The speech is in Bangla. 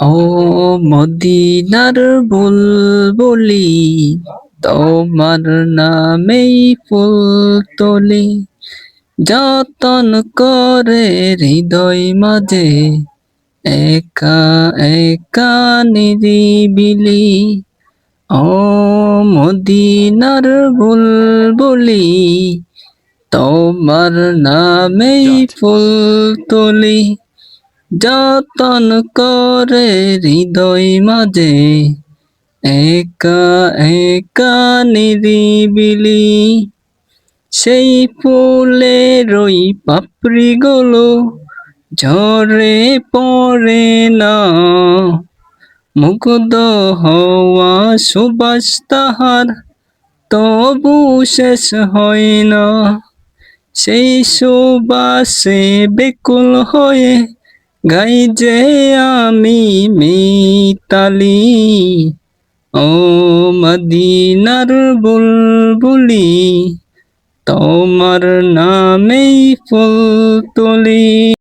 ও মদিনার বুলবুলি, তোমার নামেই ফুল তুলি, যতন করে হৃদয় মাঝে, একা একা নিরিবিলি। ও মদিনার বুলবুলি, তোমার নামেই ফুল তুলি, যতন করে হৃদয় মাঝে, একা একা নিরিবিলি। সেই ফুলের ওই পাপড়িগুলো ঝরে পড়ে না, মুগ্ধ হওয়া সুবাস তাহার তবু শেষ হয় না। সেই সুবাসে বেকুল হয়ে গাই যে আমি মিতালি। ও মদিনার বুলবুলি, তোমার নামেই ফুল তুলি।